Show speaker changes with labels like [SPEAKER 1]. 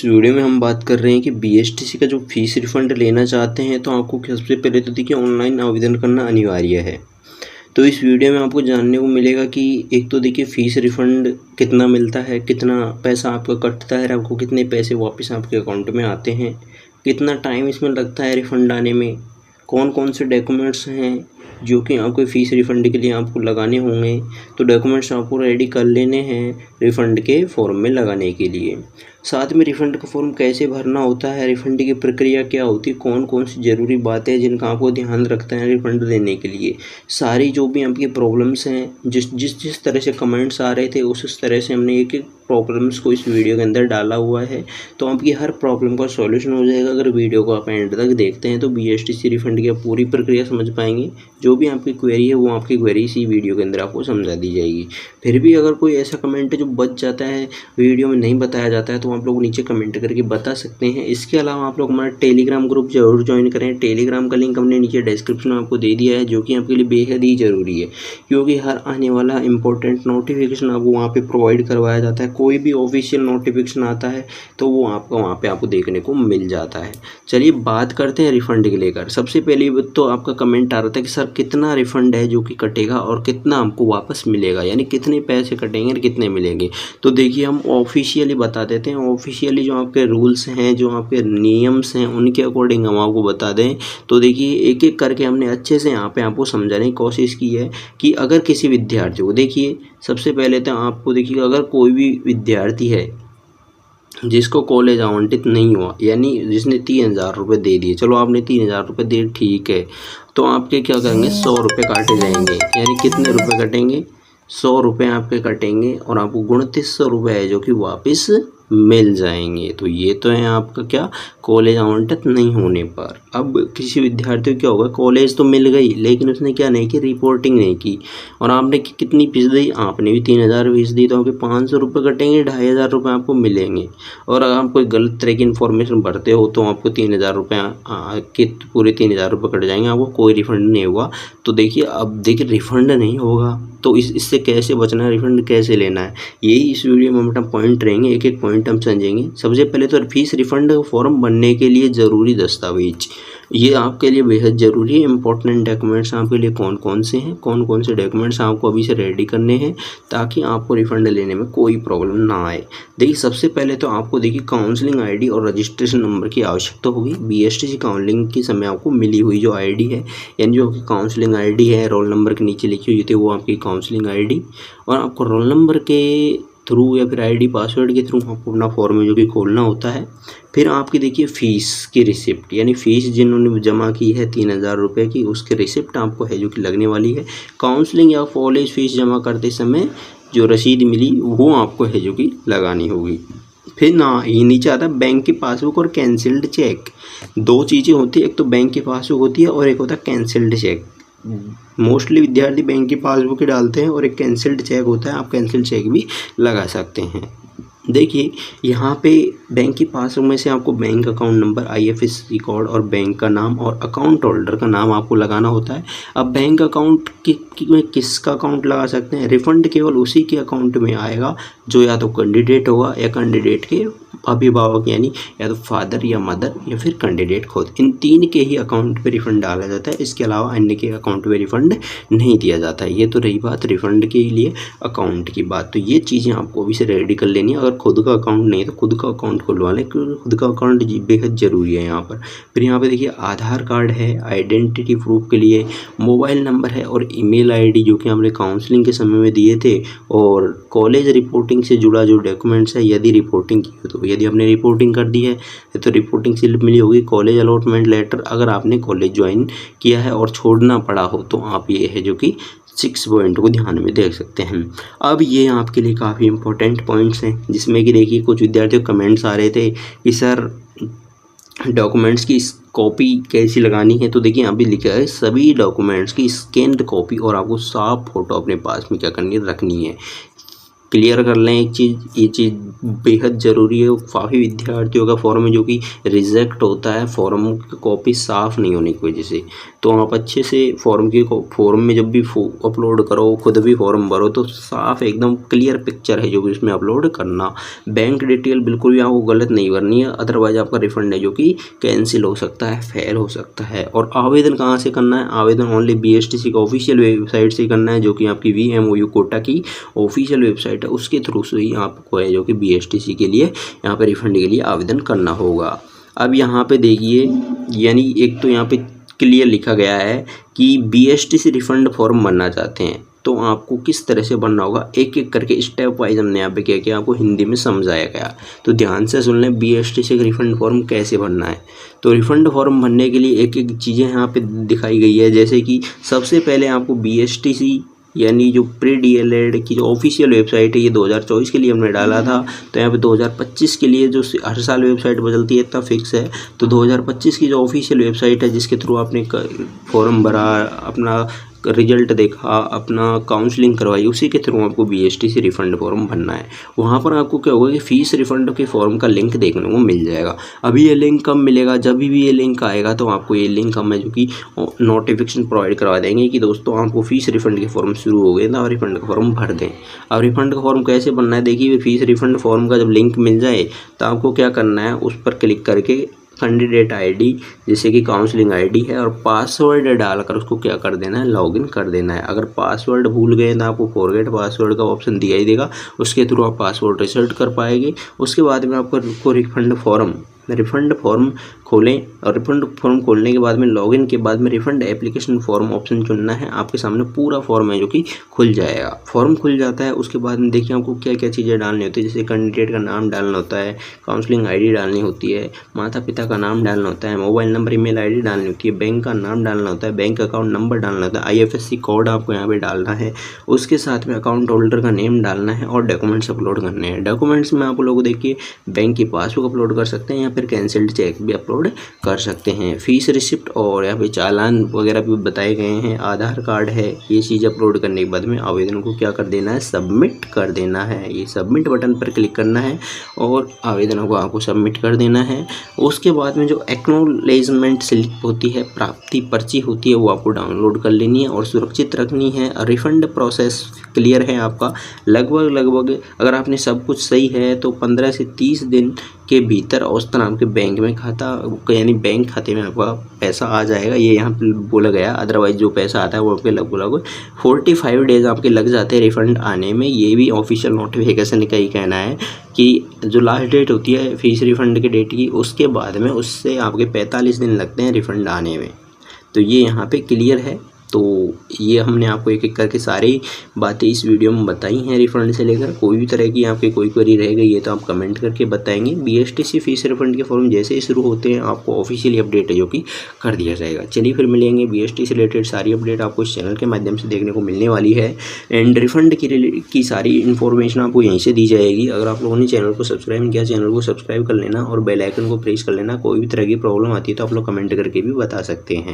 [SPEAKER 1] इस वीडियो में हम बात कर रहे हैं कि बीएसटीसी का जो फीस रिफ़ंड लेना चाहते हैं तो आपको सबसे पहले तो देखिए ऑनलाइन आवेदन करना अनिवार्य है। तो इस वीडियो में आपको जानने को मिलेगा कि एक तो देखिए फ़ीस रिफ़ंड कितना मिलता है, कितना पैसा आपका कटता है, आपको कितने पैसे वापस आपके अकाउंट में आते हैं, कितना टाइम इसमें लगता है रिफ़ंड आने में, कौन कौन से डॉक्यूमेंट्स हैं जो कि आपको फ़ीस रिफ़ंड के लिए आपको लगाने होंगे। तो डॉक्यूमेंट्स आपको रेडी कर लेने हैं रिफ़ंड के फॉर्म में लगाने के लिए। साथ में रिफ़ंड का फॉर्म कैसे भरना होता है, रिफ़ंड की प्रक्रिया क्या होती है, कौन कौन सी ज़रूरी बातें हैं जिनका आपको ध्यान रखना है रिफ़ंड देने के लिए। सारी जो भी आपकी प्रॉब्लम्स हैं, जिस तरह से कमेंट्स आ रहे थे उस तरह से हमने एक एक प्रॉब्लम्स को इस वीडियो के अंदर डाला हुआ है। तो आपकी हर प्रॉब्लम का सॉल्यूशन हो जाएगा अगर वीडियो को आप एंड तक देखते हैं। तो बीएसटीसी रिफ़ंड की पूरी प्रक्रिया समझ पाएंगे। जो भी आपकी क्वेरी है वो आपकी क्वेरी इसी वीडियो के अंदर आपको समझा दी जाएगी। फिर भी अगर कोई ऐसा कमेंट है जो बच जाता है, वीडियो में नहीं बताया जाता है, तो आप लोग नीचे कमेंट करके बता सकते हैं। इसके अलावा आप लोग हमारा टेलीग्राम ग्रुप जरूर ज्वाइन करें। टेलीग्राम का लिंक हमने नीचे डिस्क्रिप्शन में आपको दे दिया है, जो कि आपके लिए बेहद ही ज़रूरी है, क्योंकि हर आने वाला इंपॉर्टेंट नोटिफिकेशन आपको वहाँ पे प्रोवाइड करवाया जाता है। कोई भी ऑफिशियल नोटिफिकेशन आता है तो वो आपको वहाँ पे आपको देखने को मिल जाता है। चलिए बात करते हैं रिफ़ंड के लेकर। सबसे पहले तो आपका कमेंट आ रहा था कि सर कितना रिफ़ंड है जो कि कटेगा और कितना हमको वापस मिलेगा, यानी कितने पैसे कटेंगे और कितने मिलेंगे। तो देखिए हम ऑफिशियली बता देते हैं। ऑफिशियली जो आपके रूल्स हैं, जो आपके नियम्स हैं, उनके अकॉर्डिंग हम आपको बता दें। तो देखिए एक एक करके हमने अच्छे से यहाँ पे आपको समझाने की कोशिश की है कि अगर किसी विद्यार्थी को, देखिए सबसे पहले तो आपको देखिए अगर कोई भी विद्यार्थी है जिसको कॉलेज आवंटित नहीं हुआ, यानी जिसने 3000 रुपये दे दिए, चलो आपने 3000 रुपये दे, ठीक है, तो आपके क्या करेंगे 100 रुपये काटे जाएंगे। यानी कितने रुपये कटेंगे, 100 रुपये आपके कटेंगे और आपको 2900 रुपये है जो कि वापस मिल जाएंगे। तो ये तो है आपका क्या, कॉलेज आवंटित नहीं होने पर। अब किसी विद्यार्थी को क्या होगा, कॉलेज तो मिल गई लेकिन उसने क्या नहीं की, रिपोर्टिंग नहीं की, और आपने कितनी फीस दी, आपने भी 3000 फीस दी, तो आपके 500 रुपये कटेंगे, 2500 रुपये आपको मिलेंगे। और अगर आप कोई गलत तरह की इन्फॉर्मेशन भरते हो तो आपको 3000 रुपये के पूरे 3000 रुपये कट जाएंगे, आपको कोई रिफंड नहीं हुआ। तो देखिए अब देखिए रिफ़ंड नहीं होगा तो इससे कैसे बचना है, रिफ़ंड कैसे लेना है, यही इस वीडियो में हम पॉइंट रहेंगे। एक एक पॉइंट हम समझेंगे। सबसे पहले तो फीस रिफ़ंड फॉर्म बनने के लिए ज़रूरी दस्तावेज, ये आपके लिए बेहद ज़रूरी है। इंपॉर्टेंट डॉक्यूमेंट्स आपके लिए कौन कौन से हैं, कौन कौन से डॉक्यूमेंट्स आपको अभी से रेडी करने हैं ताकि आपको रिफ़ंड लेने में कोई प्रॉब्लम ना आए। देखिए सबसे पहले तो आपको देखिए काउंसलिंग आईडी और रजिस्ट्रेशन नंबर की आवश्यकता होगी। बीएसटीसी काउंसलिंग के समय आपको मिली हुई जो आईडी है, यानी जो आपकी काउंसलिंग आईडी है, रोल नंबर के नीचे लिखी हुई थी वो आपकी काउंसलिंग आईडी, और आपको रोल नंबर के थ्रू या फिर आईडी पासवर्ड के थ्रू आपको अपना फॉर्म जो कि खोलना होता है। फिर आपकी देखिए फ़ीस की रिसिप्ट, यानी फ़ीस जिन्होंने जमा की है 3000 रुपये की, उसकी रिसिप्ट आपको है जो कि लगने वाली है। काउंसलिंग या कॉलेज फ़ीस जमा करते समय जो रसीद मिली वो आपको है जो कि लगानी होगी। फिर ना ये नीचे आता है बैंक की पासबुक और कैंसिल्ड चेक। दो चीज़ें होती है, एक तो बैंक की पासबुक होती है और एक होता है कैंसिल्ड चेक। मोस्टली विद्यार्थी बैंक की पासबुक ही डालते हैं और एक कैंसिल्ड चेक होता है, आप कैंसिल्ड चेक भी लगा सकते हैं। देखिए यहाँ पे बैंक की पासबुक में से आपको bank account number, IFSC code और बैंक का नाम और अकाउंट होल्डर का नाम आपको लगाना होता है। अब बैंक अकाउंट में किसका अकाउंट लगा सकते हैं, रिफ़ंड केवल उसी के अकाउंट में आएगा जो या तो कैंडिडेट होगा या कैंडिडेट के अभिभावक, यानी या तो फादर या मदर या फिर कैंडिडेट खुद, इन तीन के ही अकाउंट पे रिफ़ंड डाला जाता है। इसके अलावा अन्य के अकाउंट पे रिफ़ंड नहीं दिया जाता है। ये तो रही बात रिफ़ंड के लिए अकाउंट की बात। तो ये चीज़ें आपको अभी से रेडी कर लेनी है। अगर खुद का अकाउंट नहीं है तो खुद का अकाउंट खुलवा लें, क्योंकि खुद का अकाउंट बेहद ज़रूरी है यहाँ पर। फिर यहाँ पर देखिए आधार कार्ड है आइडेंटिटी प्रूफ के लिए, मोबाइल नंबर है और ईमेल आईडी जो कि हमने काउंसलिंग के समय में दिए थे, और कॉलेज रिपोर्टिंग से जुड़ा जो डॉक्यूमेंट्स है, यदि रिपोर्टिंग की हो तो, यदि आपने रिपोर्टिंग कर दी है तो रिपोर्टिंग स्लिप मिली होगी, कॉलेज अलॉटमेंट लेटर अगर आपने कॉलेज ज्वाइन किया है और छोड़ना पड़ा हो तो आप ये है जो कि 6 पॉइंट को ध्यान में देख सकते हैं। अब ये आपके लिए काफ़ी इंपॉर्टेंट पॉइंट्स हैं, जिसमें कि देखिए कुछ विद्यार्थियों को कमेंट्स आ रहे थे कि सर डॉक्यूमेंट्स की कॉपी कैसी लगानी है। तो देखिए यहाँ पे लिखा है सभी डॉक्यूमेंट्स की स्कैन्ड कॉपी और आपको साफ फोटो अपने पास में क्या करनी है, रखनी है। क्लियर कर लें एक चीज़, ये चीज़ बेहद ज़रूरी है। काफ़ी विद्यार्थियों का फॉर्म है जो कि रिजेक्ट होता है फॉर्म की कॉपी साफ़ नहीं होने की वजह से। तो आप अच्छे से फॉर्म में जब भी अपलोड करो, खुद भी फॉर्म भरो तो साफ़ एकदम क्लियर पिक्चर है जो कि उसमें अपलोड करना। बैंक डिटेल बिल्कुल भी आपको गलत नहीं भरनी है, अदरवाइज आपका रिफंड है जो कि कैंसिल हो सकता है, फेल हो सकता है। और आवेदन कहाँ से करना है? आवेदन ओनली BSTC का ऑफिशियल वेबसाइट से करना है, जो कि आपकी VMOU कोटा की ऑफिशियल वेबसाइट है, उसके थ्रू से ही आपको है जो कि BSTC के लिए यहाँ पे रिफंड के लिए आवेदन करना होगा। अब यहाँ पे देखिए, यानी एक तो यहाँ पे क्लियर लिखा गया है कि BSTC रिफंड फॉर्म भरना चाहते हैं तो आपको किस तरह से भरना होगा, एक एक करके स्टेप वाइज हमने यहाँ पे क्या किया आपको हिंदी में समझाया गया। तो ध्यान से सुन लें BSTC का रिफंड फॉर्म कैसे भरना है। तो रिफंड फॉर्म भरने के लिए एक एक चीज़ें यहाँ पे दिखाई गई है, जैसे कि सबसे पहले आपको BSTC यानी जो प्री DLED की जो ऑफिशियल वेबसाइट है, ये 2024 के लिए हमने डाला था। तो यहाँ पे 2025 के लिए जो हर साल वेबसाइट बदलती है इतना फिक्स है, तो 2025 की जो ऑफिशियल वेबसाइट है जिसके थ्रू आपने फॉर्म भरा, अपना रिजल्ट देखा, अपना काउंसलिंग करवाई, उसी के थ्रू आपको BSTC रिफंड फॉर्म भरना है। वहाँ पर आपको क्या होगा कि फ़ीस रिफंड के फॉर्म का लिंक देखने को मिल जाएगा। अभी ये लिंक कब मिलेगा? जब भी ये लिंक आएगा तो आपको ये लिंक हम है जो कि नोटिफिकेशन प्रोवाइड करवा देंगे कि दोस्तों आपको फ़ीस रिफंड के फॉर्म शुरू हो गए ना, और रिफंड का फॉर्म भर दें। अब रिफंड का फॉर्म कैसे भरना है, देखिए फ़ीस रिफंड फॉर्म का जब लिंक मिल जाए तो आपको क्या करना है, उस पर क्लिक करके कैंडिडेट ID जैसे कि काउंसलिंग ID है और पासवर्ड डालकर उसको क्या कर देना है, लॉगिन कर देना है। अगर पासवर्ड भूल गए तो आपको फॉरगेट पासवर्ड का ऑप्शन दिया ही देगा, उसके थ्रू आप पासवर्ड रिसेट कर पाएंगे। उसके बाद में आपको रिफंड फॉर्म खोलें और रिफंड फॉर्म खोलने के बाद में लॉगिन के बाद में रिफंड एप्लीकेशन फॉर्म ऑप्शन चुनना है। आपके सामने पूरा फॉर्म है जो कि खुल जाएगा। फॉर्म खुल जाता है, उसके बाद में देखिए आपको क्या क्या चीज़ें डालनी होती है, जैसे कैंडिडेट का नाम डालना होता है, काउंसलिंग ID डालनी होती है, माता पिता का नाम डालना होता है, मोबाइल नंबर ईमेल ID डालनी होती है, बैंक का नाम डालना होता है, बैंक अकाउंट नंबर डालना होता है, IFSC कोड आपको यहाँ पे डालना है, उसके साथ में अकाउंट होल्डर का नेम डालना है और डॉक्यूमेंट्स अपलोड करने हैं। डॉक्यूमेंट्स में आप लोग देखिए बैंक की पासबुक अपलोड कर सकते हैं या फिर कैंसिल्ड चेक भी अपलोड कर सकते हैं। फीस रिसिप्ट और यहाँ पे चालान वगैरह भी बताए गए हैं, आधार कार्ड है, ये चीज़ अपलोड करने के बाद में आवेदन को क्या कर देना है, सबमिट कर देना है। ये सबमिट बटन पर क्लिक करना है और आवेदन को आपको सबमिट कर देना है। उसके बाद में जो एक्नॉलेजमेंट स्लिप होती है, प्राप्ति पर्ची होती है, वो आपको डाउनलोड कर लेनी है और सुरक्षित रखनी है। रिफंड प्रोसेस क्लियर है आपका, लगभग अगर आपने सब कुछ सही है तो 15 से 30 दिन के भीतर औसतन आपके बैंक में यानी बैंक खाते में आपका पैसा आ जाएगा, ये यहाँ पे बोला गया। अदरवाइज जो पैसा आता है वो आपके लगभग 45 डेज आपके लग जाते हैं रिफ़ंड आने में। ये भी ऑफिशियल नोटिफिकेशन का ही कहना है कि जो लास्ट डेट होती है फीस रिफ़ंड की डेट की, उसके बाद में उससे आपके 45 दिन लगते हैं रिफ़ंड आने में। तो ये यहाँ पे क्लियर है। तो ये हमने आपको एक एक करके सारी बातें इस वीडियो में बताई हैं रिफ़ंड से लेकर। कोई भी तरह की आपकी कोई क्वेरी रह गई है तो आप कमेंट करके बताएंगे। BSTC फीस रिफ़ंड के फॉर्म जैसे ही शुरू होते हैं आपको ऑफिशियली अपडेट है जो कि कर दिया जाएगा। चलिए फिर मिलेंगे। BSTC से रिलेटेड सारी अपडेट आपको इस चैनल के माध्यम से देखने को मिलने वाली है एंड रिफ़ंड की सारी इन्फॉर्मेशन आपको यहीं से दी जाएगी। अगर आप लोगों ने चैनल को सब्सक्राइब नहीं किया, चैनल को सब्सक्राइब कर लेना और बेल आइकन को प्रेस कर लेना। कोई भी तरह की प्रॉब्लम आती है तो आप लोग कमेंट करके भी बता सकते हैं।